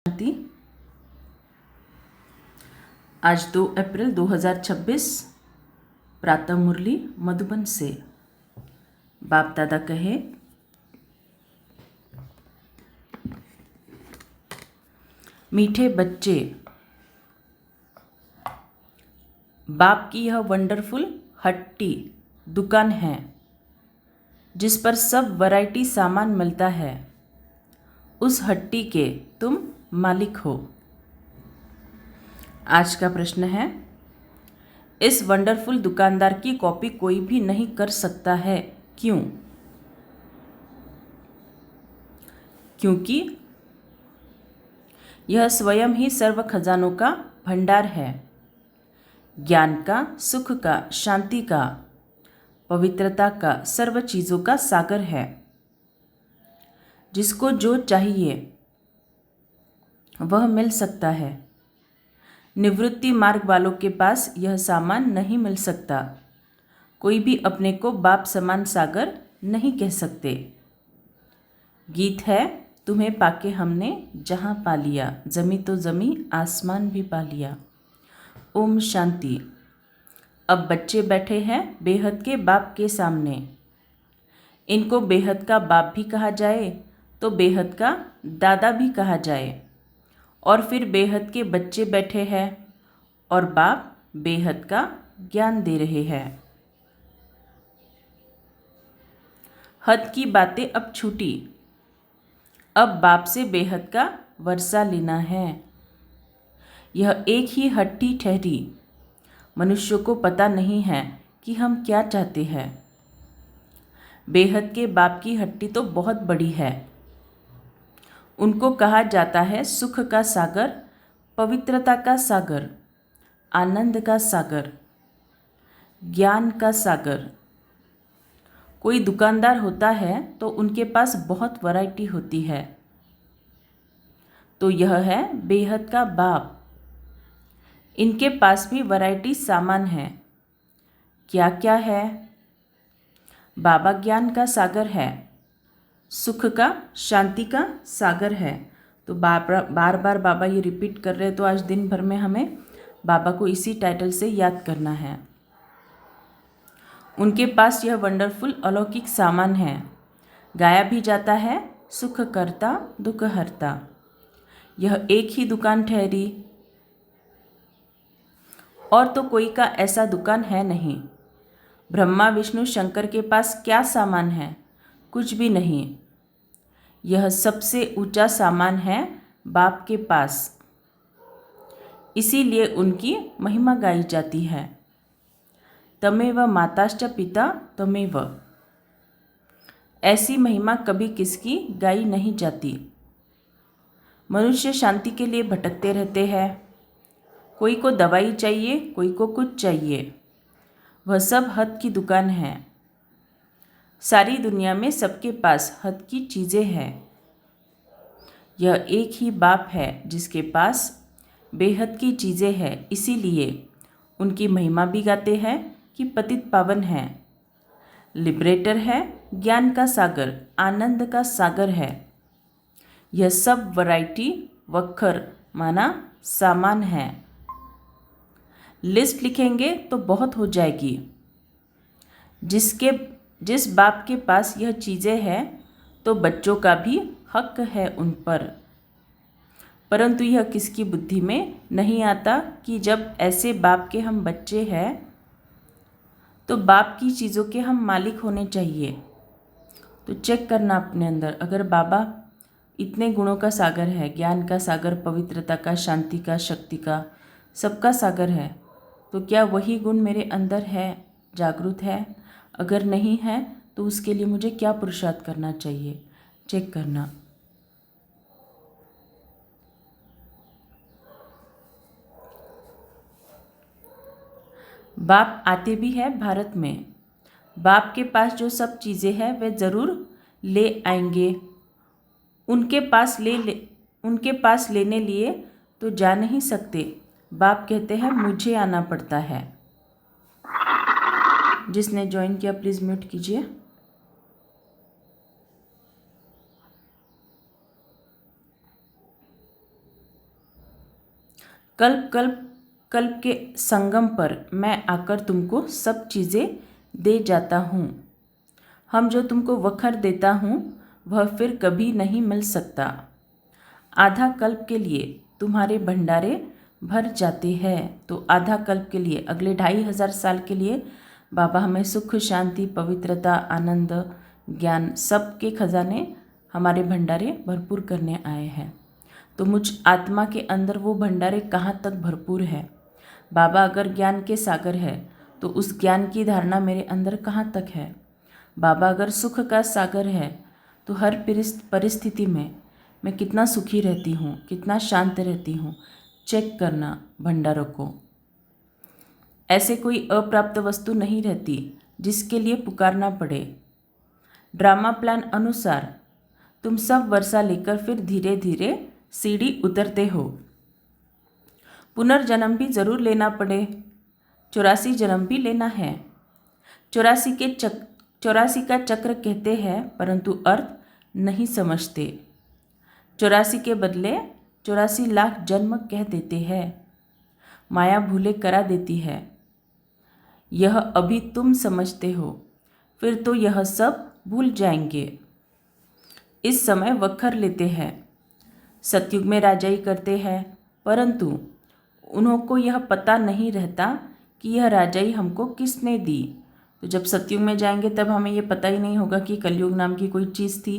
शांति। आज 2 अप्रैल 2026 प्रातः मुरली मधुबन से। बाप दादा कहे, मीठे बच्चे, बाप की यह वंडरफुल हट्टी दुकान है जिस पर सब वैरायटी सामान मिलता है। उस हट्टी के तुम मालिक हो। आज का प्रश्न है, इस वंडरफुल दुकानदार की कॉपी कोई भी नहीं कर सकता है, क्यों? क्योंकि यह स्वयं ही सर्व खजानों का भंडार है, ज्ञान का, सुख का, शांति का, पवित्रता का, सर्व चीज़ों का सागर है। जिसको जो चाहिए वह मिल सकता है। निवृत्ति मार्ग वालों के पास यह सामान नहीं मिल सकता। कोई भी अपने को बाप समान सागर नहीं कह सकते। गीत है, तुम्हें पाके हमने जहाँ पा लिया, जमी तो जमी आसमान भी पा लिया। ओम शांति। अब बच्चे बैठे हैं बेहद के बाप के सामने। इनको बेहद का बाप भी कहा जाए तो बेहद का दादा भी कहा जाए। और फिर बेहद के बच्चे बैठे हैं और बाप बेहद का ज्ञान दे रहे हैं। हद की बातें अब छूटी। अब बाप से बेहद का वर्षा लेना है। यह एक ही हट्टी ठहरी। मनुष्यों को पता नहीं है कि हम क्या चाहते हैं। बेहद के बाप की हट्टी तो बहुत बड़ी है। उनको कहा जाता है सुख का सागर, पवित्रता का सागर, आनंद का सागर, ज्ञान का सागर। कोई दुकानदार होता है तो उनके पास बहुत वैरायटी होती है। तो यह है बेहद का बाप। इनके पास भी वैरायटी सामान है। क्या क्या है? बाबा ज्ञान का सागर है, सुख का, शांति का सागर है। तो बार बार बाबा ये रिपीट कर रहे हैं, तो आज दिन भर में हमें बाबा को इसी टाइटल से याद करना है। उनके पास यह वंडरफुल अलौकिक सामान है। गाया भी जाता है, सुख करता दुख हरता। यह एक ही दुकान ठहरी और तो कोई का ऐसा दुकान है नहीं। ब्रह्मा विष्णु शंकर के पास क्या सामान है? कुछ भी नहीं। यह सबसे ऊंचा सामान है बाप के पास। इसीलिए उनकी महिमा गाई जाती है। तमेव माताश्च पिता तमेव। ऐसी महिमा कभी किसकी गाई नहीं जाती। मनुष्य शांति के लिए भटकते रहते हैं। कोई को दवाई चाहिए, कोई को कुछ चाहिए। वह सब हद की दुकान है। सारी दुनिया में सबके पास हद की चीज़ें हैं। यह एक ही बाप है जिसके पास बेहद की चीज़ें हैं। इसीलिए उनकी महिमा भी गाते हैं कि पतित पावन है, लिबरेटर है, ज्ञान का सागर, आनंद का सागर है। यह सब वैरायटी वक्खर माना सामान है। लिस्ट लिखेंगे तो बहुत हो जाएगी। जिस बाप के पास यह चीज़ें हैं तो बच्चों का भी हक है उन पर। परंतु यह किसकी बुद्धि में नहीं आता कि जब ऐसे बाप के हम बच्चे हैं तो बाप की चीज़ों के हम मालिक होने चाहिए। तो चेक करना अपने अंदर, अगर बाबा इतने गुणों का सागर है, ज्ञान का सागर, पवित्रता का, शांति का, शक्ति का, सबका सागर है, तो क्या वही गुण मेरे अंदर है, जागृत है? अगर नहीं है तो उसके लिए मुझे क्या पुरुषार्थ करना चाहिए? चेक करना। बाप आते भी है भारत में। बाप के पास जो सब चीज़ें हैं वे ज़रूर ले आएंगे। उनके पास लेने लिए तो जा नहीं सकते। बाप कहते हैं मुझे आना पड़ता है। जिसने ज्वाइन किया प्लीज़ म्यूट कीजिए। कल्प कल्प कल्प के संगम पर मैं आकर तुमको सब चीज़ें दे जाता हूँ। हम जो तुमको वखर देता हूँ वह फिर कभी नहीं मिल सकता। आधा कल्प के लिए तुम्हारे भंडारे भर जाते हैं। तो आधा कल्प के लिए, अगले 2500 साल के लिए बाबा हमें सुख, शांति, पवित्रता, आनंद, ज्ञान, सब के खजाने हमारे भंडारे भरपूर करने आए हैं। तो मुझ आत्मा के अंदर वो भंडारे कहाँ तक भरपूर है? बाबा अगर ज्ञान के सागर है तो उस ज्ञान की धारणा मेरे अंदर कहाँ तक है? बाबा अगर सुख का सागर है तो हर परिस्थिति में मैं कितना सुखी रहती हूँ, कितना शांत रहती हूँ, चेक करना भंडारों को। ऐसे कोई अप्राप्त वस्तु नहीं रहती जिसके लिए पुकारना पड़े। ड्रामा प्लान अनुसार तुम सब वर्षा लेकर फिर धीरे धीरे सीढ़ी उतरते हो। पुनर्जन्म भी जरूर लेना पड़े, 84 जन्म भी लेना है। 84 का चक्र कहते हैं परंतु अर्थ नहीं समझते। 84 के बदले 84 लाख जन्म कह देते हैं। माया भूले करा देती है। यह अभी तुम समझते हो, फिर तो यह सब भूल जाएंगे। इस समय वखर लेते हैं, सतयुग में राजाई करते हैं, परंतु उनको यह पता नहीं रहता कि यह राजाई हमको किसने दी। तो जब सतयुग में जाएंगे तब हमें ये पता ही नहीं होगा कि कलयुग नाम की कोई चीज़ थी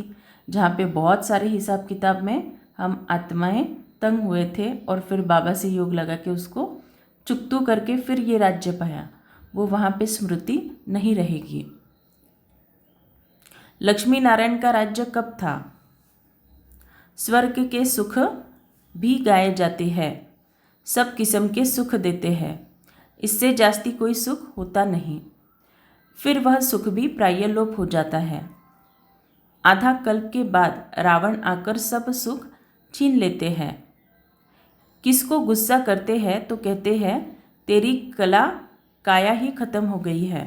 जहाँ पे बहुत सारे हिसाब किताब में हम आत्माएं तंग हुए थे और फिर बाबा से योग लगा के उसको चुकतू करके फिर ये राज्य पाया। वो वहाँ पे स्मृति नहीं रहेगी। लक्ष्मी नारायण का राज्य कब था? स्वर्ग के सुख भी गाए जाते हैं, सब किस्म के सुख देते हैं, इससे जास्ती कोई सुख होता नहीं। फिर वह सुख भी प्राय लोप हो जाता है। आधा कल्प के बाद रावण आकर सब सुख छीन लेते हैं। किसको गुस्सा करते हैं तो कहते हैं तेरी कला काया ही खत्म हो गई है।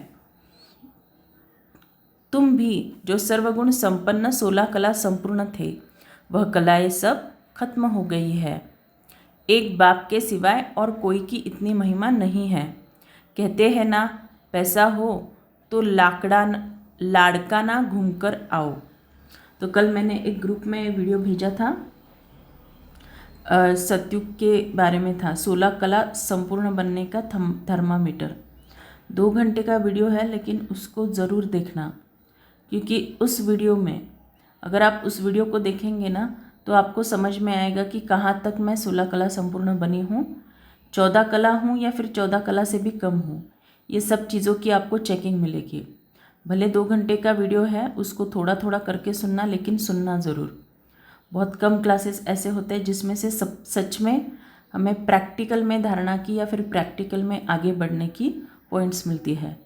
तुम भी जो सर्वगुण संपन्न 16 कला संपूर्ण थे, वह कलाएं सब खत्म हो गई है। एक बाप के सिवाय और कोई की इतनी महिमा नहीं है। कहते हैं ना, पैसा हो तो लाड़का ना घूमकर आओ। तो कल मैंने एक ग्रुप में वीडियो भेजा था, सतयुग के बारे में था, 16 कला संपूर्ण बनने का थर्मामीटर। 2 घंटे का वीडियो है, लेकिन उसको ज़रूर देखना, क्योंकि उस वीडियो में अगर आप उस वीडियो को देखेंगे ना तो आपको समझ में आएगा कि कहाँ तक मैं 16 कला संपूर्ण बनी हूँ, 14 कला हूँ या फिर 14 कला से भी कम हूँ। ये सब चीज़ों की आपको चेकिंग मिलेगी। भले 2 घंटे का वीडियो है, उसको थोड़ा थोड़ा करके सुनना, लेकिन सुनना ज़रूर। बहुत कम क्लासेस ऐसे होते हैं जिसमें से सब सच में हमें प्रैक्टिकल में धारणा की या फिर प्रैक्टिकल में आगे बढ़ने की पॉइंट्स मिलती है।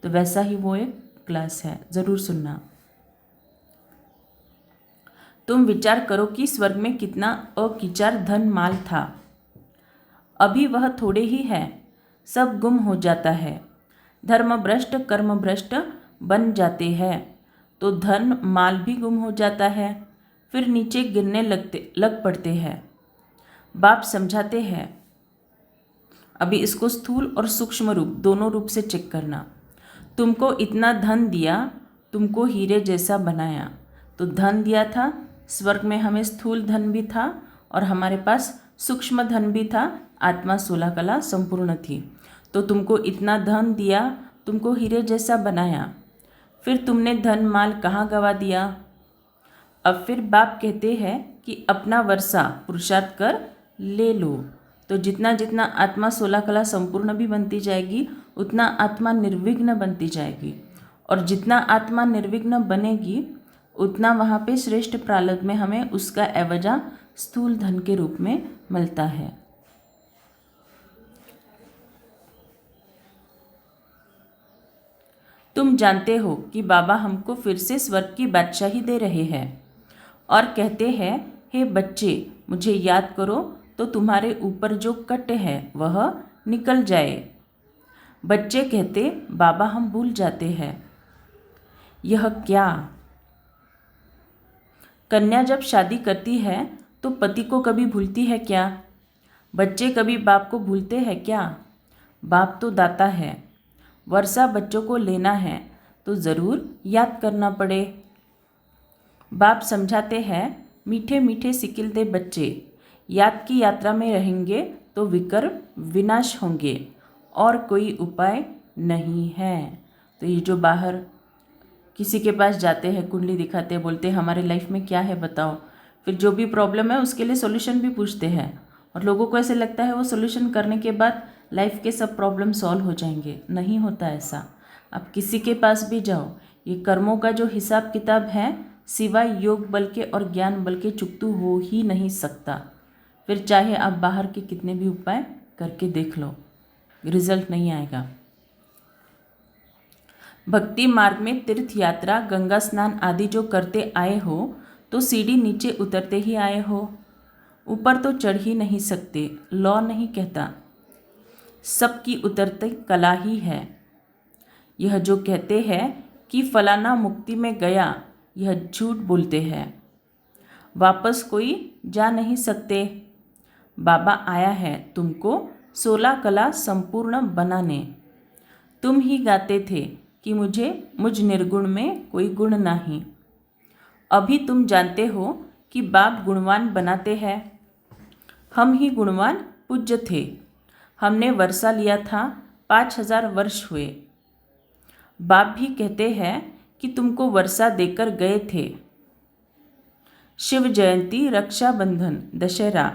तो वैसा ही वो एक क्लास है, ज़रूर सुनना। तुम विचार करो कि स्वर्ग में कितना अकिचार धन माल था। अभी वह थोड़े ही है, सब गुम हो जाता है। धर्म भ्रष्ट कर्म भ्रष्ट बन जाते हैं तो धन माल भी गुम हो जाता है, फिर नीचे गिरने लग पड़ते हैं। बाप समझाते हैं। अभी इसको स्थूल और सूक्ष्म रूप दोनों रूप से चेक करना। तुमको इतना धन दिया, तुमको हीरे जैसा बनाया। तो धन दिया था, स्वर्ग में हमें स्थूल धन भी था और हमारे पास सूक्ष्म धन भी था। आत्मा 16 कला संपूर्ण थी। तो तुमको इतना धन दिया, तुमको हीरे जैसा बनाया, फिर तुमने धन माल कहाँ गवा दिया? अब फिर बाप कहते हैं कि अपना वर्षा पुरुषार्थ कर ले लो। तो जितना जितना आत्मा 16 कला संपूर्ण भी बनती जाएगी, उतना आत्मा निर्विघ्न बनती जाएगी, और जितना आत्मा निर्विघ्न बनेगी उतना वहाँ पे श्रेष्ठ प्रारब्ध में हमें उसका एवजा स्थूल धन के रूप में मिलता है। तुम जानते हो कि बाबा हमको फिर से स्वर्ग की बादशाही दे रहे हैं और कहते हैं, हे बच्चे, मुझे याद करो तो तुम्हारे ऊपर जो कट है वह निकल जाए। बच्चे कहते, बाबा हम भूल जाते हैं। यह क्या? कन्या जब शादी करती है तो पति को कभी भूलती है क्या? बच्चे कभी बाप को भूलते हैं क्या? बाप तो दाता है। वर्षा बच्चों को लेना है तो ज़रूर याद करना पड़े। बाप समझाते हैं, मीठे मीठे सिकिलते बच्चे, याद की यात्रा में रहेंगे तो विकर्म विनाश होंगे, और कोई उपाय नहीं है। तो ये जो बाहर किसी के पास जाते हैं, कुंडली दिखाते हैं, बोलते हैं हमारे लाइफ में क्या है बताओ, फिर जो भी प्रॉब्लम है उसके लिए सॉल्यूशन भी पूछते हैं, और लोगों को ऐसे लगता है वो सॉल्यूशन करने के बाद लाइफ के सब प्रॉब्लम सॉल्व हो जाएंगे। नहीं होता ऐसा। आप किसी के पास भी जाओ, ये कर्मों का जो हिसाब किताब है सिवाय योग बल के और ज्ञान बल के चुकतू हो ही नहीं सकता। फिर चाहे आप बाहर के कितने भी उपाय करके देख लो, रिजल्ट नहीं आएगा। भक्ति मार्ग में तीर्थ यात्रा, गंगा स्नान आदि जो करते आए हो तो सीढ़ी नीचे उतरते ही आए हो, ऊपर तो चढ़ ही नहीं सकते। लॉ नहीं कहता, सबकी उतरते कला ही है। यह जो कहते हैं कि फलाना मुक्ति में गया, यह झूठ बोलते हैं। वापस कोई जा नहीं सकते। बाबा आया है तुमको 16 कला संपूर्ण बनाने। तुम ही गाते थे कि मुझ निर्गुण में कोई गुण नहीं। अभी तुम जानते हो कि बाप गुणवान बनाते हैं। हम ही गुणवान पूज्य थे। हमने वर्षा लिया था, 5000 वर्ष हुए। बाप भी कहते हैं कि तुमको वर्षा देकर गए थे। शिव जयंती, रक्षाबंधन, दशहरा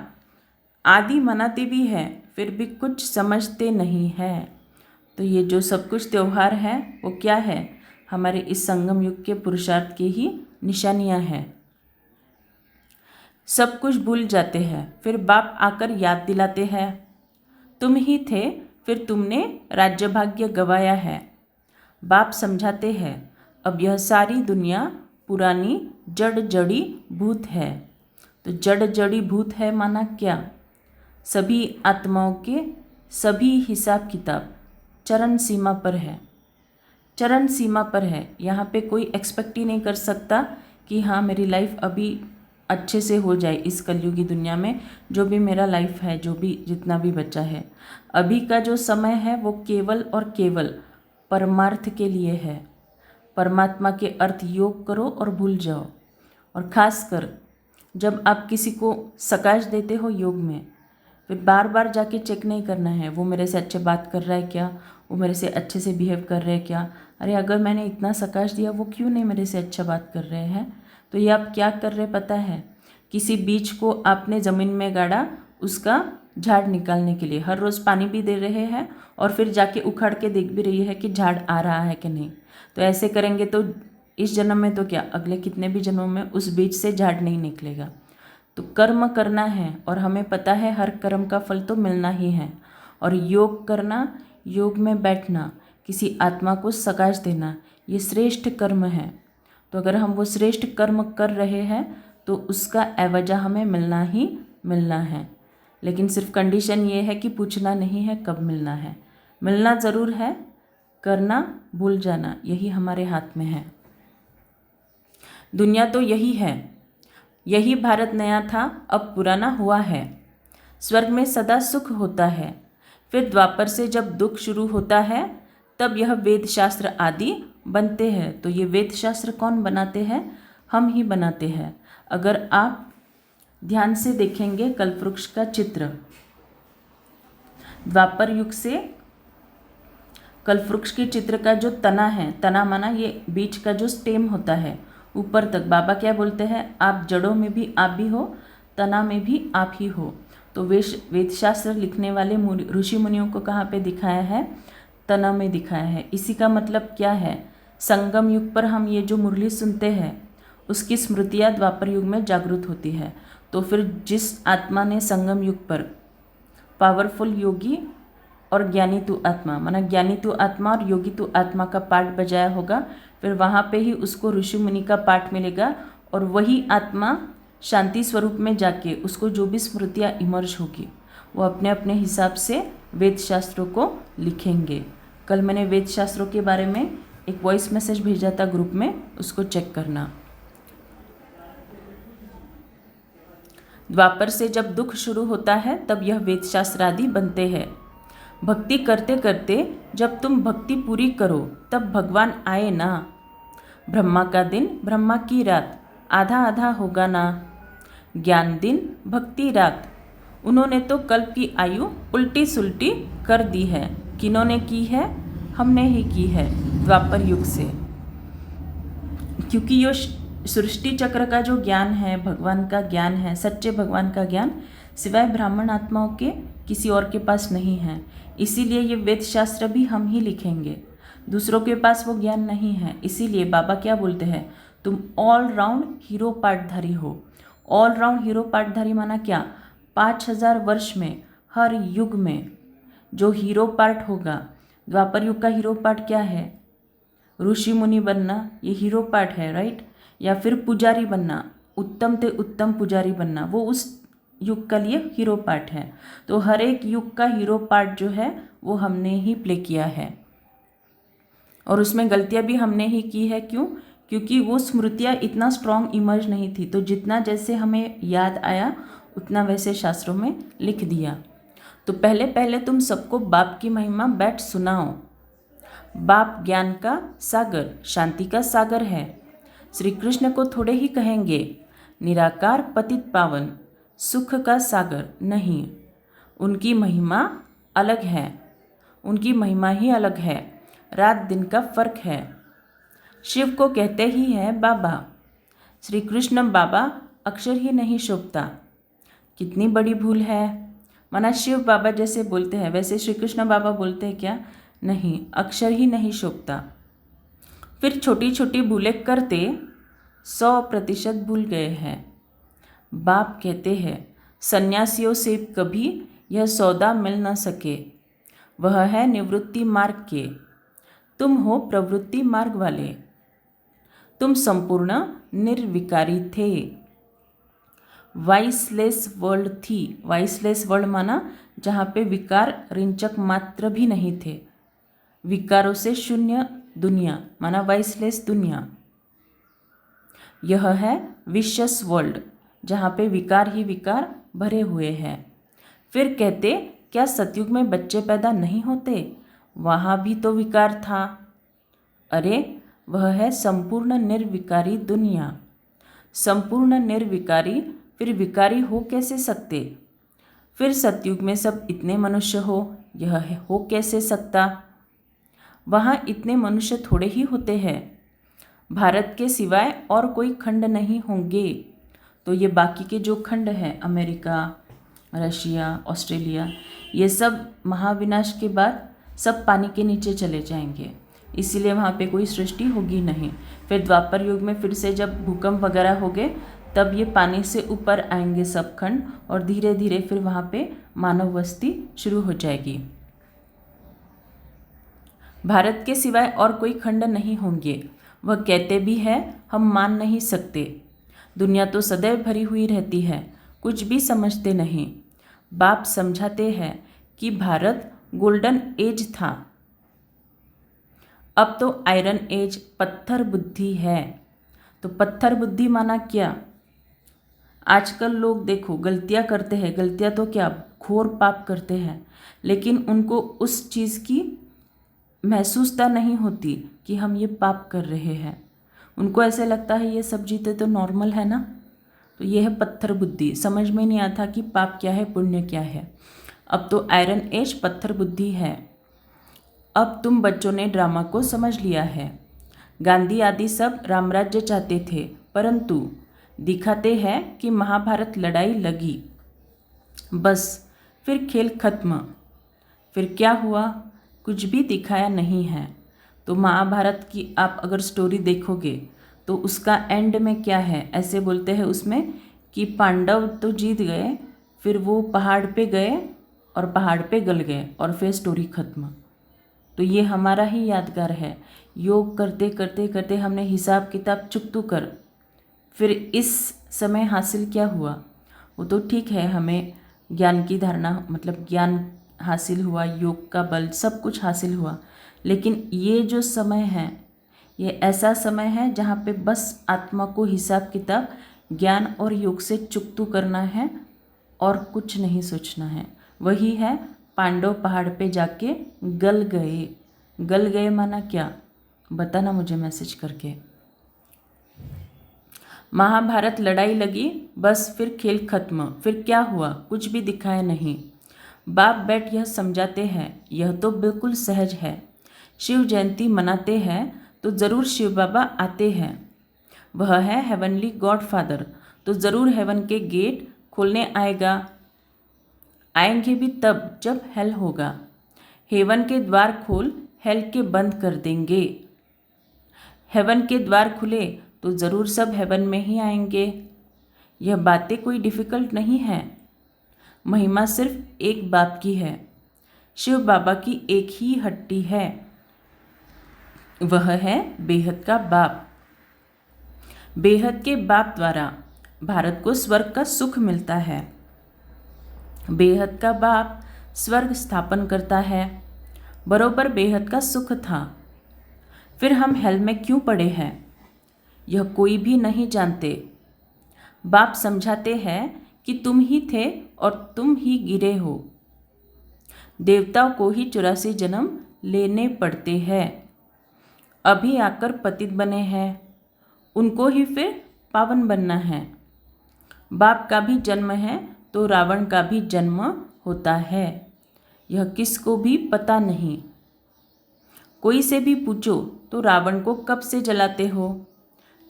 आदि मनाते भी हैं, फिर भी कुछ समझते नहीं हैं। तो ये जो सब कुछ त्यौहार हैं वो क्या है? हमारे इस संगम युग के पुरुषार्थ की ही निशानियां हैं। सब कुछ भूल जाते हैं, फिर बाप आकर याद दिलाते हैं, तुम ही थे, फिर तुमने राज्य भाग्य गवाया है। बाप समझाते हैं, अब यह सारी दुनिया पुरानी जड़ जड़ी भूत है। तो जड़ जड़ी भूत है माना क्या? सभी आत्माओं के सभी हिसाब किताब चरण सीमा पर है। चरण सीमा पर है। यहाँ पे कोई एक्सपेक्ट ही नहीं कर सकता कि हाँ मेरी लाइफ अभी अच्छे से हो जाए। इस कलयुगी दुनिया में जो भी मेरा लाइफ है, जो भी जितना भी बचा है, अभी का जो समय है वो केवल और केवल परमार्थ के लिए है। परमात्मा के अर्थ योग करो और भूल जाओ। और ख़ासकर जब आप किसी को सकाश देते हो योग में, फिर बार बार जाके चेक नहीं करना है वो मेरे से अच्छे बात कर रहा है क्या, वो मेरे से अच्छे से बिहेव कर रहे हैं क्या। अरे अगर मैंने इतना सकाश दिया, वो क्यों नहीं मेरे से अच्छा बात कर रहे हैं? तो ये आप क्या कर रहे पता है? किसी बीज को आपने ज़मीन में गाड़ा, उसका झाड़ निकालने के लिए हर रोज़ पानी भी दे रहे हैं, और फिर जाके उखाड़ के देख भी रही है कि झाड़ आ रहा है कि नहीं। तो ऐसे करेंगे तो इस जन्म में तो क्या, अगले कितने भी जन्मों में उस बीज से झाड़ नहीं निकलेगा। तो कर्म करना है, और हमें पता है हर कर्म का फल तो मिलना ही है। और योग करना, योग में बैठना, किसी आत्मा को सकाश देना, ये श्रेष्ठ कर्म है। तो अगर हम वो श्रेष्ठ कर्म कर रहे हैं तो उसका एवजा हमें मिलना ही मिलना है। लेकिन सिर्फ कंडीशन ये है कि पूछना नहीं है कब मिलना है। मिलना ज़रूर है, करना भूल जाना यही हमारे हाथ में है। दुनिया तो यही है। यही भारत नया था, अब पुराना हुआ है। स्वर्ग में सदा सुख होता है। फिर द्वापर से जब दुख शुरू होता है तब यह वेद शास्त्र आदि बनते हैं। तो ये वेद शास्त्र कौन बनाते हैं? हम ही बनाते हैं। अगर आप ध्यान से देखेंगे कल्पवृक्ष का चित्र, द्वापर युग से कल्पवृक्ष के चित्र का जो तना है, तना माना ये बीच का जो स्टेम होता है ऊपर तक, बाबा क्या बोलते हैं, आप जड़ों में भी आप भी हो, तना में भी आप ही हो। तो वेदशास्त्र लिखने वाले ऋषि मुनियों को कहाँ पे दिखाया है? तना में दिखाया है। इसी का मतलब क्या है? संगम युग पर हम ये जो मुरली सुनते हैं उसकी स्मृतियाँ द्वापर युग में जागृत होती है। तो फिर जिस आत्मा ने संगम युग पर पावरफुल योगी और ज्ञानी तु आत्मा, माना ज्ञानी तु आत्मा और योगी तु आत्मा का पाठ बजाया होगा, फिर वहाँ पे ही उसको ऋषि मुनि का पाठ मिलेगा, और वही आत्मा शांति स्वरूप में जाके उसको जो भी स्मृतियाँ इमर्ज होगी वो अपने अपने हिसाब से वेद शास्त्रों को लिखेंगे। कल मैंने वेद शास्त्रों के बारे में एक वॉइस मैसेज भेजा था ग्रुप में, उसको चेक करना। द्वापर से जब दुख शुरू होता है तब यह वेद शास्त्र आदि बनते हैं। भक्ति करते करते जब तुम भक्ति पूरी करो तब भगवान आए ना। ब्रह्मा का दिन ब्रह्मा की रात आधा आधा होगा ना। ज्ञान दिन भक्ति रात, उन्होंने तो कल्प की आयु उल्टी सुल्टी कर दी है। किन्होंने की है? हमने ही की है द्वापर युग से। क्योंकि ये सृष्टि चक्र का जो ज्ञान है, भगवान का ज्ञान है, सच्चे भगवान का ज्ञान सिवाय ब्राह्मण आत्माओं के किसी और के पास नहीं है। इसीलिए ये वेद शास्त्र भी हम ही लिखेंगे, दूसरों के पास वो ज्ञान नहीं है। इसीलिए बाबा क्या बोलते हैं, तुम ऑल राउंड हीरो पार्टधारी हो। ऑल राउंड हीरो पार्टधारी माना क्या? 5000 वर्ष में हर युग में जो हीरो पार्ट होगा, द्वापर युग का हीरो पार्ट क्या है? ऋषि मुनि बनना, ये हीरो पार्ट है, राइट। या फिर पुजारी बनना, उत्तम ते उत्तम पुजारी बनना, वो उस युग का लिए हीरो पार्ट है। तो हर एक युग का हीरो पार्ट जो है वो हमने ही प्ले किया है, और उसमें गलतियां भी हमने ही की है। क्यों? क्योंकि वो स्मृतियाँ इतना स्ट्रॉन्ग इमर्ज नहीं थी, तो जितना जैसे हमें याद आया उतना वैसे शास्त्रों में लिख दिया। तो पहले पहले तुम सबको बाप की महिमा बैठ सुनाओ। बाप ज्ञान का सागर, शांति का सागर है। श्री कृष्ण को थोड़े ही कहेंगे निराकार पतित पावन, सुख का सागर नहीं। उनकी महिमा अलग है, उनकी महिमा ही अलग है, रात दिन का फर्क है। शिव को कहते ही है बाबा, श्री कृष्ण बाबा अक्षर ही नहीं शोभता। कितनी बड़ी भूल है। माना शिव बाबा जैसे बोलते हैं वैसे श्री कृष्ण बाबा बोलते हैं क्या? नहीं, अक्षर ही नहीं शोभता। फिर छोटी छोटी भूलें करते 100% भूल गए हैं। बाप कहते हैं सन्यासियों से कभी यह सौदा मिल न सके, वह है निवृत्ति मार्ग के। तुम हो प्रवृत्ति मार्ग वाले, तुम संपूर्ण निर्विकारी थे। वाइसलेस वर्ल्ड थी। वाइसलेस वर्ल्ड माना जहाँ पे विकार रिंचक मात्र भी नहीं थे। विकारों से शून्य दुनिया माना वाइसलेस दुनिया। यह है विशस वर्ल्ड जहाँ पे विकार ही विकार भरे हुए हैं। फिर कहते क्या सतयुग में बच्चे पैदा नहीं होते? वहाँ भी तो विकार था। अरे वह है संपूर्ण निर्विकारी दुनिया। संपूर्ण निर्विकारी फिर विकारी हो कैसे सकते? फिर सतयुग में सब इतने मनुष्य हो, यह हो कैसे सकता? वहाँ इतने मनुष्य थोड़े ही होते हैं। भारत के सिवाय और कोई खंड नहीं होंगे। तो ये बाकी के जो खंड हैं, अमेरिका, रशिया, ऑस्ट्रेलिया, ये सब महाविनाश के बाद सब पानी के नीचे चले जाएंगे। इसीलिए वहाँ पे कोई सृष्टि होगी नहीं। फिर द्वापर युग में फिर से जब भूकंप वगैरह हो गए तब ये पानी से ऊपर आएंगे सब खंड, और धीरे धीरे फिर वहाँ पे मानव बस्ती शुरू हो जाएगी। भारत के सिवाय और कोई खंड नहीं होंगे। वह कहते भी हैं हम मान नहीं सकते। दुनिया तो सदैव भरी हुई रहती है, कुछ भी समझते नहीं। बाप समझाते हैं कि भारत गोल्डन एज था, अब तो आयरन एज पत्थर बुद्धि है। तो पत्थर बुद्धि माना क्या? आजकल लोग देखो गलतियां करते हैं, गलतियां तो क्या घोर पाप करते हैं, लेकिन उनको उस चीज़ की महसूसता नहीं होती कि हम ये पाप कर रहे हैं। उनको ऐसे लगता है ये सब चीज़ें तो नॉर्मल है ना। तो ये है पत्थर बुद्धि, समझ में नहीं आता कि पाप क्या है पुण्य क्या है। अब तो आयरन एज पत्थर बुद्धि है। अब तुम बच्चों ने ड्रामा को समझ लिया है। गांधी आदि सब रामराज्य चाहते थे, परंतु दिखाते हैं कि महाभारत लड़ाई लगी, बस फिर खेल खत्म। फिर क्या हुआ? कुछ भी दिखाया नहीं है। तो महाभारत की आप अगर स्टोरी देखोगे तो उसका एंड में क्या है? ऐसे बोलते हैं उसमें कि पांडव तो जीत गए, फिर वो पहाड़ पे गए और पहाड़ पे गल गए और फिर स्टोरी खत्म। तो ये हमारा ही यादगार है। योग करते करते करते हमने हिसाब किताब चुकतू कर फिर इस समय हासिल क्या हुआ? वो तो ठीक है, हमें ज्ञान की धारणा मतलब ज्ञान हासिल हुआ, योग का बल सब कुछ हासिल हुआ, लेकिन ये जो समय है ये ऐसा समय है जहाँ पे बस आत्मा को हिसाब किताब ज्ञान और योग से चुकतू करना है और कुछ नहीं सोचना है। वही है पांडव पहाड़ पे जाके गल गए। गल गए माना क्या, बताना मुझे मैसेज करके। महाभारत लड़ाई लगी, बस फिर खेल खत्म। फिर क्या हुआ, कुछ भी दिखाया नहीं। बाप बैठ यह समझाते हैं, यह तो बिल्कुल सहज है। शिव जयंती मनाते हैं तो ज़रूर शिव बाबा आते हैं। वह है हेवनली गॉड फादर, तो ज़रूर हेवन के गेट खोलने आएगा। आएंगे भी तब जब हेल होगा। हेवन के द्वार खोल, हेल के बंद कर देंगे। हेवन के द्वार खुले तो ज़रूर सब हेवन में ही आएंगे। यह बातें कोई डिफ़िकल्ट नहीं है। महिमा सिर्फ एक बाप की है। शिव बाबा की एक ही हट्टी है, वह है बेहद का बाप। बेहद के बाप द्वारा भारत को स्वर्ग का सुख मिलता है। बेहद का बाप स्वर्ग स्थापन करता है। बरोबर बेहद का सुख था। फिर हम हेल में क्यों पड़े हैं, यह कोई भी नहीं जानते। बाप समझाते हैं कि तुम ही थे और तुम ही गिरे हो। देवताओं को ही 84 जन्म लेने पड़ते हैं। अभी आकर पतित बने हैं, उनको ही फिर पावन बनना है। बाप का भी जन्म है तो रावण का भी जन्म होता है, यह किसको भी पता नहीं। कोई से भी पूछो तो रावण को कब से जलाते हो,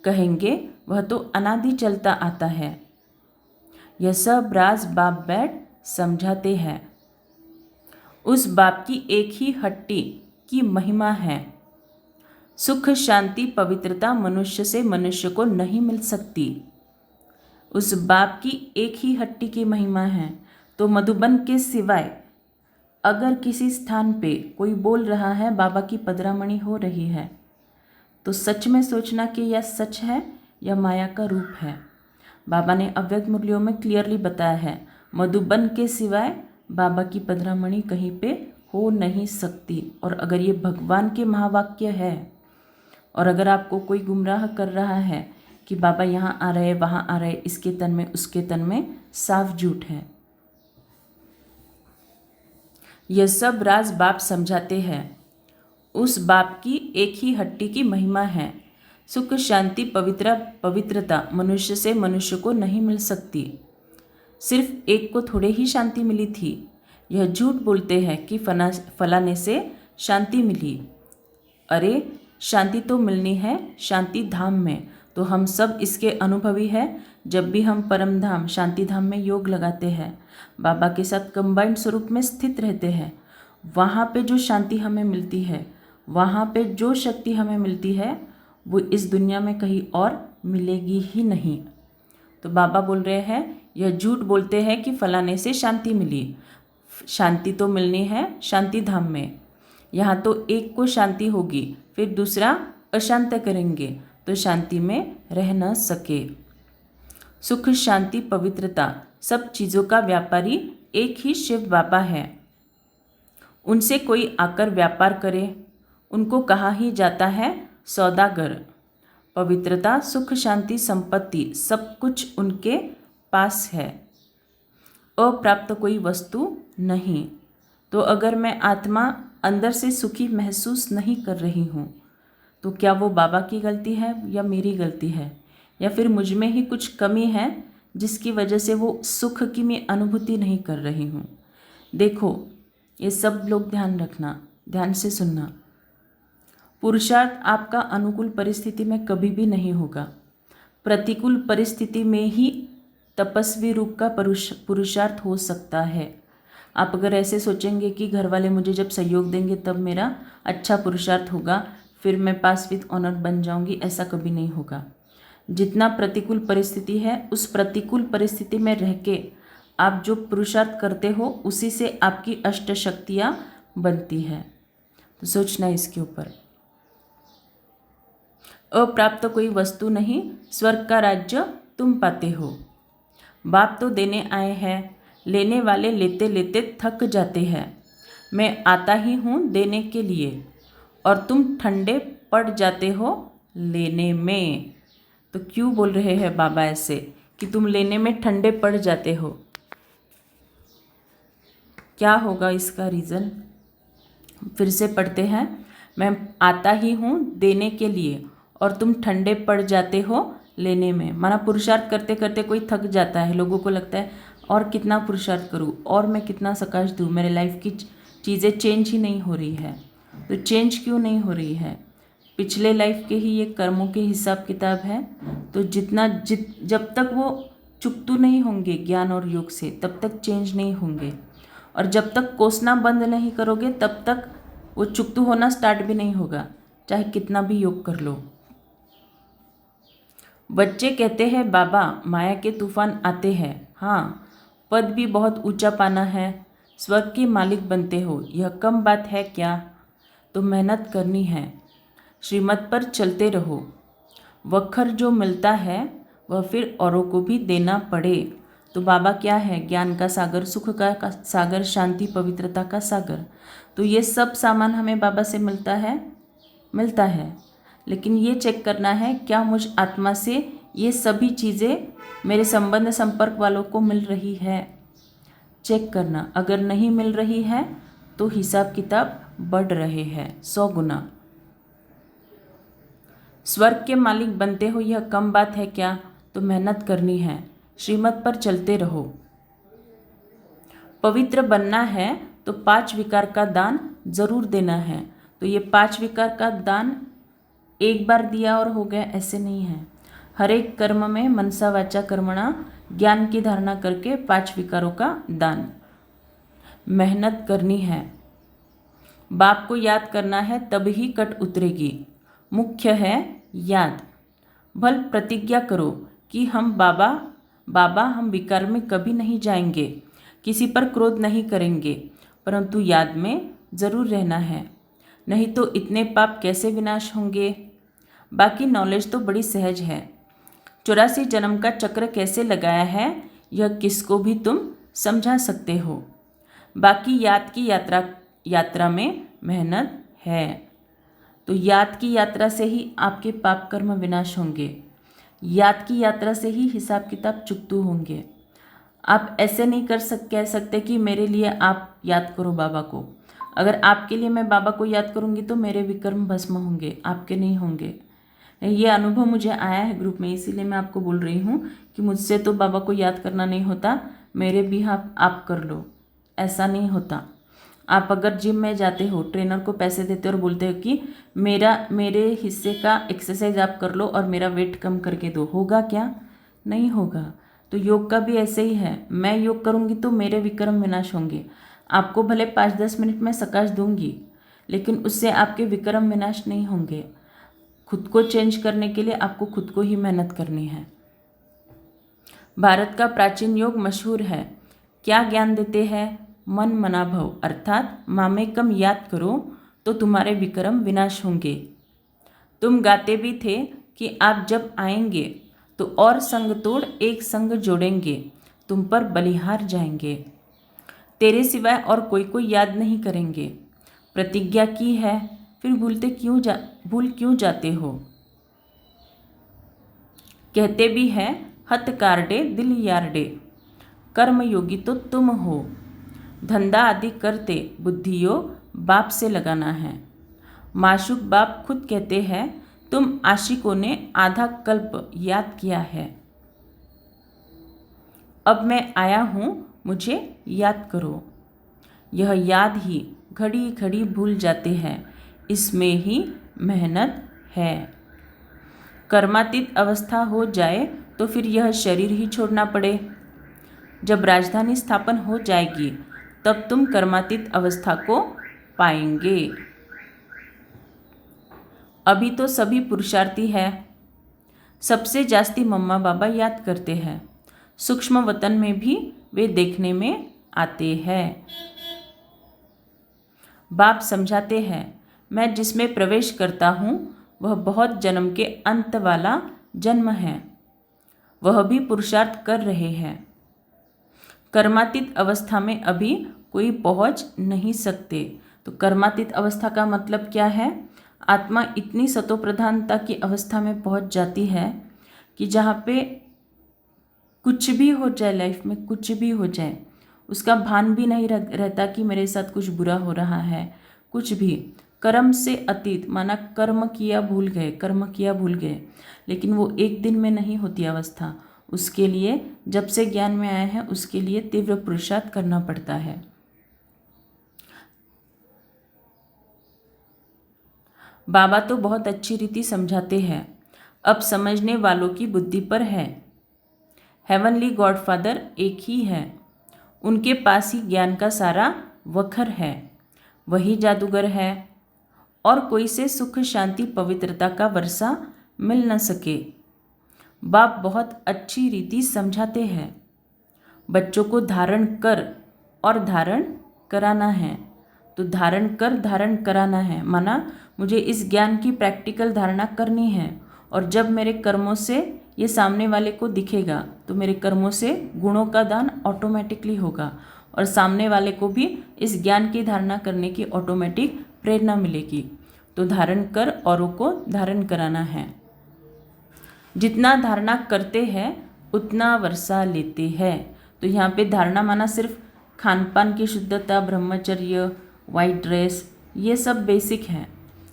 कहेंगे वह तो अनादि चलता आता है। यह सब राज बाप बैठ समझाते हैं। उस बाप की एक ही हट्टी की महिमा है। सुख शांति पवित्रता मनुष्य से मनुष्य को नहीं मिल सकती। उस बाप की एक ही हट्टी की महिमा है। तो मधुबन के सिवाय अगर किसी स्थान पे कोई बोल रहा है बाबा की पदरामणि हो रही है, तो सच में सोचना कि यह सच है या माया का रूप है। बाबा ने अव्यक्त मुरलियों में क्लियरली बताया है, मधुबन के सिवाय बाबा की पदरामणि कहीं पे हो नहीं सकती। और अगर ये भगवान के महावाक्य है और अगर आपको कोई गुमराह कर रहा है कि बाबा यहाँ आ रहे वहाँ आ रहे, इसके तन में उसके तन में, साफ झूठ है। यह सब राज बाप समझाते हैं। उस बाप की एक ही हट्टी की महिमा है। सुख शांति पवित्रता मनुष्य से मनुष्य को नहीं मिल सकती। सिर्फ एक को थोड़े ही शांति मिली थी। यह झूठ बोलते हैं कि फलाने से शांति मिली। अरे शांति तो मिलनी है शांति धाम में, तो हम सब इसके अनुभवी हैं। जब भी हम परम धाम शांति धाम में योग लगाते हैं, बाबा के साथ कंबाइंड स्वरूप में स्थित रहते हैं, वहाँ पे जो शांति हमें मिलती है, वहाँ पे जो शक्ति हमें मिलती है, वो इस दुनिया में कहीं और मिलेगी ही नहीं। तो बाबा बोल रहे हैं, यह झूठ बोलते हैं कि फलाने से शांति मिली। शांति तो मिलनी है शांति धाम में। यहाँ तो एक को शांति होगी, फिर दूसरा अशांत करेंगे तो शांति में रह न सके। सुख शांति पवित्रता सब चीज़ों का व्यापारी एक ही शिव बाबा है। उनसे कोई आकर व्यापार करे, उनको कहा ही जाता है सौदागर। पवित्रता सुख शांति संपत्ति सब कुछ उनके पास है। अप्राप्त कोई वस्तु नहीं। तो अगर मैं आत्मा अंदर से सुखी महसूस नहीं कर रही हूँ, तो क्या वो बाबा की गलती है या मेरी गलती है, या फिर मुझ में ही कुछ कमी है जिसकी वजह से वो सुख की मैं अनुभूति नहीं कर रही हूँ। देखो, ये सब लोग ध्यान रखना, ध्यान से सुनना। पुरुषार्थ आपका अनुकूल परिस्थिति में कभी भी नहीं होगा। प्रतिकूल परिस्थिति में ही तपस्वी रूप का पुरुषार्थ हो सकता है। आप अगर ऐसे सोचेंगे कि घर वाले मुझे जब सहयोग देंगे तब मेरा अच्छा पुरुषार्थ होगा, फिर मैं पास विद ऑनर बन जाऊंगी, ऐसा कभी नहीं होगा। जितना प्रतिकूल परिस्थिति है, उस प्रतिकूल परिस्थिति में रह के आप जो पुरुषार्थ करते हो, उसी से आपकी अष्ट शक्तियाँ बनती है। तो सोचना इसके ऊपर। अप्राप्त कोई वस्तु नहीं, स्वर्ग का राज्य तुम पाते हो। बाप तो देने आए हैं, लेने वाले लेते लेते थक जाते हैं। मैं आता ही हूँ देने के लिए, और तुम ठंडे पड़ जाते हो लेने में। तो क्यों बोल रहे हैं बाबा ऐसे कि तुम लेने में ठंडे पड़ जाते हो? क्या होगा इसका रीज़न? फिर से पढ़ते हैं। मैं आता ही हूँ देने के लिए और तुम ठंडे पड़ जाते हो लेने में। माना पुरुषार्थ करते करते कोई थक जाता है, लोगों को लगता है और कितना पुरुषार्थ करूँ और मैं कितना सकाश दूँ, मेरे लाइफ की चीज़ें चेंज ही नहीं हो रही है। तो चेंज क्यों नहीं हो रही है? पिछले लाइफ के ही ये कर्मों के हिसाब किताब है। तो जब तक वो चुकतू नहीं होंगे ज्ञान और योग से, तब तक चेंज नहीं होंगे। और जब तक कोसना बंद नहीं करोगे तब तक वो चुकतू होना स्टार्ट भी नहीं होगा, चाहे कितना भी योग कर लो। बच्चे कहते हैं बाबा माया के तूफान आते हैं। हाँ, पद भी बहुत ऊंचा पाना है, स्वर्ग के मालिक बनते हो, यह कम बात है क्या? तो मेहनत करनी है, श्रीमत पर चलते रहो। वखर जो मिलता है वह फिर औरों को भी देना पड़े। तो बाबा क्या है? ज्ञान का सागर, सुख का सागर, शांति पवित्रता का सागर। तो ये सब सामान हमें बाबा से मिलता है, लेकिन ये चेक करना है क्या मुझ आत्मा से ये सभी चीज़ें मेरे संबंध संपर्क वालों को मिल रही है। चेक करना, अगर नहीं मिल रही है तो हिसाब किताब बढ़ रहे हैं 100 गुना। स्वर्ग के मालिक बनते हो यह कम बात है क्या? तो मेहनत करनी है, श्रीमत पर चलते रहो। पवित्र बनना है तो 5 विकार का दान जरूर देना है। तो ये 5 विकार का दान एक बार दिया और हो गया, ऐसे नहीं है। हर एक कर्म में मनसा वाचा कर्मणा ज्ञान की धारणा करके 5 विकारों का दान। मेहनत करनी है, बाप को याद करना है, तब ही कट उतरेगी। मुख्य है याद। भल प्रतिज्ञा करो कि हम बाबा हम विकार में कभी नहीं जाएंगे, किसी पर क्रोध नहीं करेंगे, परंतु याद में ज़रूर रहना है, नहीं तो इतने पाप कैसे विनाश होंगे। बाकी नॉलेज तो बड़ी सहज है। 84 जन्म का चक्र कैसे लगाया है यह किसको भी तुम समझा सकते हो। बाकी याद की यात्रा में मेहनत है। तो याद की यात्रा से ही आपके पाप कर्म विनाश होंगे, याद की यात्रा से ही हिसाब किताब चुकतू होंगे। आप ऐसे नहीं कह सकते कि मेरे लिए आप याद करो बाबा को। अगर आपके लिए मैं बाबा को याद करूंगी तो मेरे विकर्म भस्म होंगे, आपके नहीं होंगे। ये अनुभव मुझे आया है ग्रुप में, इसीलिए मैं आपको बोल रही हूँ कि मुझसे तो बाबा को याद करना नहीं होता, मेरे भी आप कर लो। ऐसा नहीं होता। आप अगर जिम में जाते हो, ट्रेनर को पैसे देते हो और बोलते हो कि मेरे हिस्से का एक्सरसाइज आप कर लो और मेरा वेट कम करके दो, होगा क्या? नहीं होगा। तो योग का भी ऐसे ही है, मैं योग करूँगी तो मेरे विक्रम विनाश होंगे। आपको भले 5-10 मिनट में सकाश दूंगी, लेकिन उससे आपके विक्रम विनाश नहीं होंगे। खुद को चेंज करने के लिए आपको खुद को ही मेहनत करनी है। भारत का प्राचीन योग मशहूर है। क्या ज्ञान देते हैं? मन मनाभव, अर्थात मामेकम याद करो तो तुम्हारे विक्रम विनाश होंगे। तुम गाते भी थे कि आप जब आएंगे तो और संग तोड़ एक संग जोड़ेंगे, तुम पर बलिहार जाएंगे। तेरे सिवाय और कोई याद नहीं करेंगे। प्रतिज्ञा की है, फिर भूल क्यों जाते हो? कहते भी हैं हथ कारडे दिल यारडे, कर्म योगी तो तुम हो। धंधा आदि करते बुद्धियो बाप से लगाना है। माशूक बाप खुद कहते हैं तुम आशिकों ने आधा कल्प याद किया है। अब मैं आया हूँ, मुझे याद करो। यह याद ही घड़ी घड़ी भूल जाते हैं, इसमें ही मेहनत है। कर्मातीत अवस्था हो जाए तो फिर यह शरीर ही छोड़ना पड़े। जब राजधानी स्थापन हो जाएगी तब तुम कर्मातीत अवस्था को पाएंगे। अभी तो सभी पुरुषार्थी है। सबसे जास्ती मम्मा बाबा याद करते हैं। सूक्ष्म वतन में भी वे देखने में आते हैं। बाप समझाते हैं मैं जिसमें प्रवेश करता हूँ वह बहुत जन्म के अंत वाला जन्म है। वह भी पुरुषार्थ कर रहे हैं। कर्मातीत अवस्था में अभी कोई पहुँच नहीं सकते। तो कर्मातीत अवस्था का मतलब क्या है? आत्मा इतनी सतोप्रधानता की अवस्था में पहुँच जाती है कि जहाँ पे कुछ भी हो जाए, लाइफ में कुछ भी हो जाए, उसका भान भी नहीं रहता कि मेरे साथ कुछ बुरा हो रहा है। कुछ भी कर्म से अतीत, माना कर्म किया भूल गए, कर्म किया भूल गए, लेकिन वो एक दिन में नहीं होती अवस्था। उसके लिए जब से ज्ञान में आए हैं उसके लिए तीव्र पुरुषार्थ करना पड़ता है। बाबा तो बहुत अच्छी रीति समझाते हैं, अब समझने वालों की बुद्धि पर है। हेवनली गॉडफादर एक ही है, उनके पास ही ज्ञान का सारा वखर है, वही जादूगर है, और कोई से सुख शांति पवित्रता का वर्षा मिल न सके। बाप बहुत अच्छी रीति समझाते हैं, बच्चों को धारण कर और धारण कराना है। तो धारण कर धारण कराना है, माना मुझे इस ज्ञान की प्रैक्टिकल धारणा करनी है, और जब मेरे कर्मों से ये सामने वाले को दिखेगा तो मेरे कर्मों से गुणों का दान ऑटोमेटिकली होगा, और सामने वाले को भी इस ज्ञान की धारणा करने की ऑटोमेटिक प्रेरणा मिलेगी। तो धारण कर औरों को धारण कराना है। जितना धारणा करते हैं उतना वर्षा लेते हैं। तो यहाँ पे धारणा माना सिर्फ खान पान की शुद्धता, ब्रह्मचर्य, वाइट ड्रेस, ये सब बेसिक है,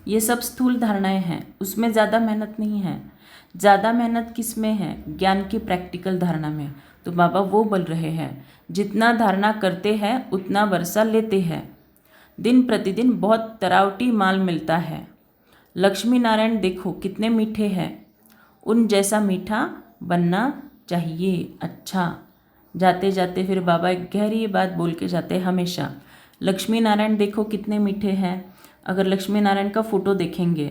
ये सब स्थूल धारणाएं हैं, उसमें ज़्यादा मेहनत नहीं है। ज़्यादा मेहनत किस में है? ज्ञान की प्रैक्टिकल धारणा में। तो बाबा वो बोल रहे हैं, जितना धारणा करते हैं उतना वर्षा लेते हैं। दिन प्रतिदिन बहुत तरावटी माल मिलता है। लक्ष्मी नारायण देखो कितने मीठे हैं, उन जैसा मीठा बनना चाहिए। अच्छा, जाते जाते फिर बाबा एक गहरी बात बोल के जाते हैं हमेशा, लक्ष्मी नारायण देखो कितने मीठे हैं। अगर लक्ष्मी नारायण का फ़ोटो देखेंगे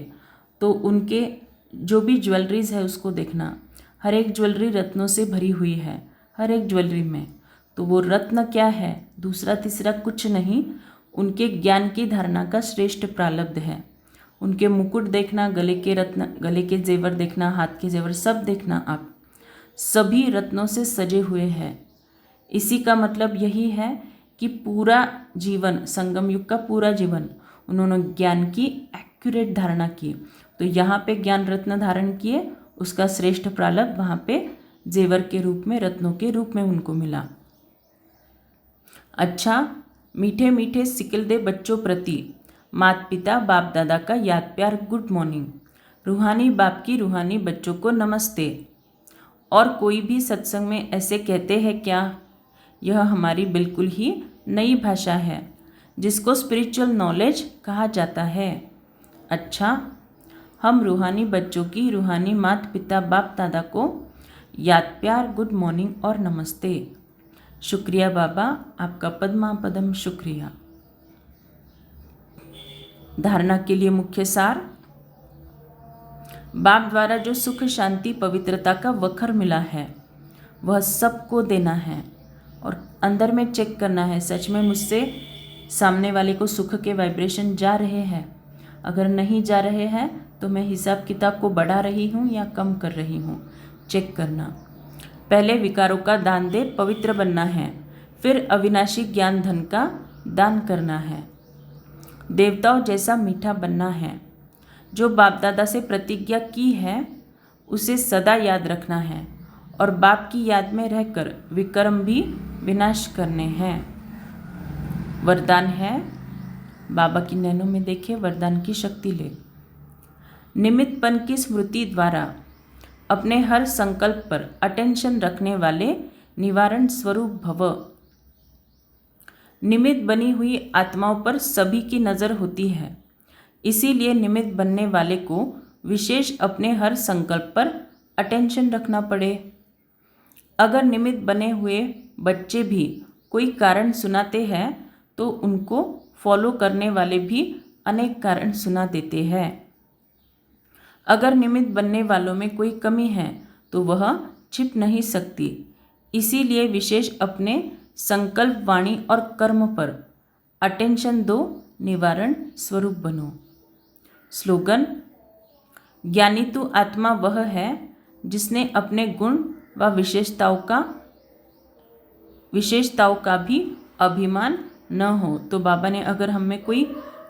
तो उनके जो भी ज्वेलरीज है उसको देखना, हर एक ज्वेलरी रत्नों से भरी हुई है, हर एक ज्वेलरी में। तो वो रत्न क्या है? दूसरा तीसरा कुछ नहीं, उनके ज्ञान की धारणा का श्रेष्ठ प्रालब्ध है। उनके मुकुट देखना, गले के रत्न, गले के जेवर देखना, हाथ के जेवर सब देखना, आप सभी रत्नों से सजे हुए हैं। इसी का मतलब यही है कि पूरा जीवन, संगम युग का पूरा जीवन उन्होंने ज्ञान की एक्यूरेट धारणा की। तो यहाँ पे ज्ञान रत्न धारण किए, उसका श्रेष्ठ प्रालब्ध वहाँ पे जेवर के रूप में, रत्नों के रूप में उनको मिला। अच्छा, मीठे मीठे सिकल दे बच्चों प्रति माता पिता बाप दादा का याद प्यार गुड मॉर्निंग। रूहानी बाप की रूहानी बच्चों को नमस्ते। और कोई भी सत्संग में ऐसे कहते हैं क्या? यह हमारी बिल्कुल ही नई भाषा है जिसको स्पिरिचुअल नॉलेज कहा जाता है। अच्छा, हम रूहानी बच्चों की रूहानी माता पिता बाप दादा को याद प्यार गुड मॉर्निंग और नमस्ते। शुक्रिया बाबा, आपका पद्मा पदम शुक्रिया। धारणा के लिए मुख्य सार, बाप द्वारा जो सुख शांति पवित्रता का वखर मिला है वह सबको देना है, और अंदर में चेक करना है सच में मुझसे सामने वाले को सुख के वाइब्रेशन जा रहे हैं। अगर नहीं जा रहे हैं तो मैं हिसाब किताब को बढ़ा रही हूँ या कम कर रही हूँ, चेक करना। पहले विकारों का दान दे पवित्र बनना है, फिर अविनाशी ज्ञान धन का दान करना है। देवताओं जैसा मीठा बनना है। जो बाप दादा से प्रतिज्ञा की है उसे सदा याद रखना है, और बाप की याद में रहकर विक्रम भी विनाश करने हैं। वरदान है, बाबा की नैनों में देखे वरदान की शक्ति ले। निमित्तपन की स्मृति द्वारा अपने हर संकल्प पर अटेंशन रखने वाले निवारण स्वरूप भव। निमित्त बनी हुई आत्माओं पर सभी की नज़र होती है, इसीलिए निमित्त बनने वाले को विशेष अपने हर संकल्प पर अटेंशन रखना पड़े। अगर निमित्त बने हुए बच्चे भी कोई कारण सुनाते हैं तो उनको फॉलो करने वाले भी अनेक कारण सुना देते हैं। अगर निमित्त बनने वालों में कोई कमी है तो वह छिप नहीं सकती, इसीलिए विशेष अपने संकल्प, वाणी और कर्म पर अटेंशन दो, निवारण स्वरूप बनो। स्लोगन, ज्ञानी तू आत्मा वह है जिसने अपने गुण व विशेषताओं का भी अभिमान न हो। तो बाबा ने अगर हम में कोई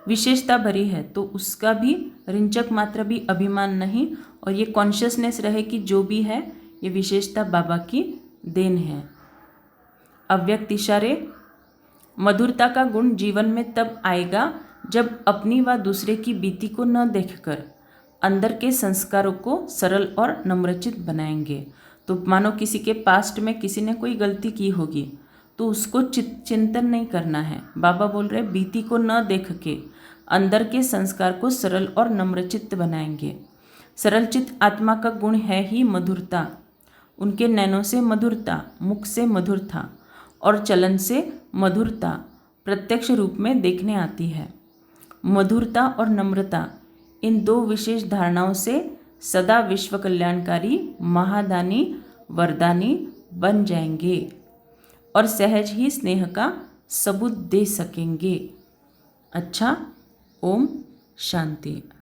विशेषता भरी है तो उसका भी रिंचक मात्र भी अभिमान नहीं, और ये कॉन्शियसनेस रहे कि जो भी है ये विशेषता बाबा की देन है। अव्यक्त इशारे। मधुरता का गुण जीवन में तब आएगा जब अपनी व दूसरे की बीती को न देखकर अंदर के संस्कारों को सरल और नम्रचित बनाएंगे। तो मानो किसी के पास्ट में किसी ने कोई गलती की होगी तो उसको चिंतन नहीं करना है। बाबा बोल रहे बीती को न देख के अंदर के संस्कार को सरल और नम्रचित्त बनाएंगे। सरलचित्त आत्मा का गुण है ही मधुरता। उनके नैनों से मधुरता, मुख से मधुरता और चलन से मधुरता प्रत्यक्ष रूप में देखने आती है। मधुरता और नम्रता इन दो विशेष धारणाओं से सदा विश्व कल्याणकारी महादानी वरदानी बन जाएंगे और सहज ही स्नेह का सबूत दे सकेंगे। अच्छा, ओम शांति।